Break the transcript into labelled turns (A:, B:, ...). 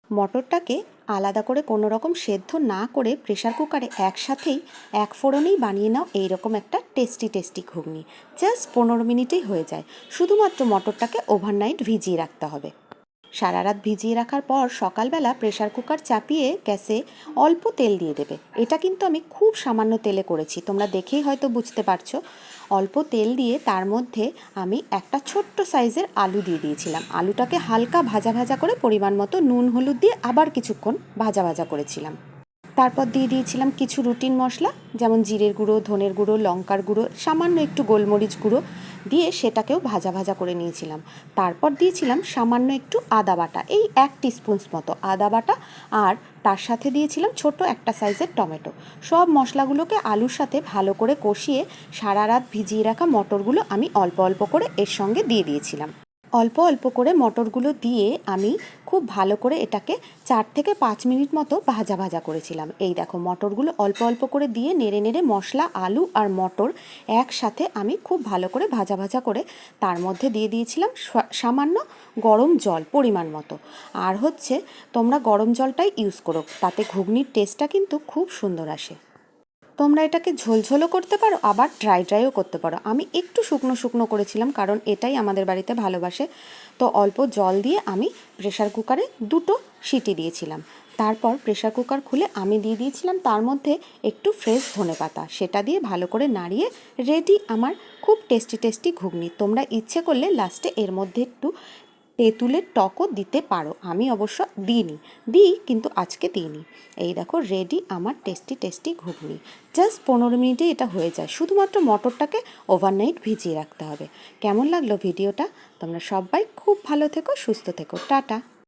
A: মটরটাকে আলাদা করে কোনো রকম সেদ্ধ না করে প্রেশার কুকারে একসাথেই এক ফোড়নেই বানিয়ে নাও এইরকম একটা টেস্টি টেস্টি ঘুগনি। জাস্ট 15 মিনিটেই হয়ে যায়। শুধুমাত্র মটরটাকে ওভারনাইট ভিজিয়ে রাখতে হবে। সারা রাত ভিজিয়ে রাখার পর সকালবেলা প্রেশার কুকার চাপিয়ে গ্যাসে অল্প তেল দিয়ে দেবে। এটা কিন্তু আমি খুব সামান্য তেলে করেছি, তোমরা দেখেই হয়তো বুঝতে পারছো। অল্প তেল দিয়ে তার মধ্যে আমি একটা ছোট্ট সাইজের আলু দিয়ে দিয়েছিলাম। আলুটাকে হালকা ভাজা ভাজা করে পরিমাণ মতো নুন হলুদ দিয়ে আবার কিছুক্ষণ ভাজা ভাজা করেছিলাম। তারপর দিয়ে দিয়েছিলাম কিছু রুটিন মশলা, যেমন জিরের গুঁড়ো, ধনের গুঁড়ো, লঙ্কার গুঁড়ো, সামান্য একটু গোলমরিচ গুঁড়ো দিয়ে সেটাকেও ভাজা ভাজা করে নিয়েছিলাম। তারপর দিয়েছিলাম সামান্য একটু আদা বাটা, এই 1 টিস্পুন মতো আদা বাটা, আর তার সাথে দিয়েছিলাম ছোট একটা সাইজের টমেটো। সব মশলাগুলোকে আলুর সাথে ভালো করে কষিয়ে সারা রাত ভিজিয়ে রাখা মটরগুলো আমি অল্প অল্প করে এর সঙ্গে দিয়ে দিয়েছিলাম। অল্প অল্প করে মটরগুলো দিয়ে আমি খুব ভালো করে এটাকে 4 থেকে 5 মিনিট মতো ভাজা ভাজা করেছিলাম। এই দেখো, মটরগুলো অল্প অল্প করে দিয়ে নেড়ে নেড়ে মশলা, আলু আর মটর একসাথে আমি খুব ভালো করে ভাজা ভাজা করে তার মধ্যে দিয়ে দিয়েছিলাম সামান্য গরম জল পরিমাণ মতো। আর তোমরা গরম জলটাই ইউজ করো, তাতে ঘুগনির টেস্টটা কিন্তু খুব সুন্দর আসে। তোমরা এটাকে ঝোলঝোলও করতে পারো, আবার ড্রাই ড্রাইও করতে পারো। আমি একটু শুকনো শুকনো করেছিলাম, কারণ এটাই আমাদের বাড়িতে ভালোবাসে। তো অল্প জল দিয়ে আমি প্রেশার কুকারে 2টো সিটি দিয়েছিলাম। তারপর প্রেশার কুকার খুলে আমি দিয়ে দিয়েছিলাম তার মধ্যে একটু ফ্রেশ ধনেপাতা। সেটা দিয়ে ভালো করে নাড়িয়ে রেডি আমার খুব টেস্টি টেস্টি ঘুগনি। তোমরা ইচ্ছে করলে লাস্টে এর মধ্যে একটু তেঁতুলের টকও দিতে পারো, আমি অবশ্য দিই কিন্তু আজকে দিইনি। এই দেখো, রেডি আমার টেস্টি টেস্টি ঘুগনি। জাস্ট 15 মিনিটে এটা হয়ে যায়। শুধুমাত্র মটরটাকে ওভারনাইট ভিজিয়ে রাখতে হবে। কেমন লাগলো ভিডিওটা? তোমরা সবাই খুব ভালো থেকো, সুস্থ থেকো। টাটা।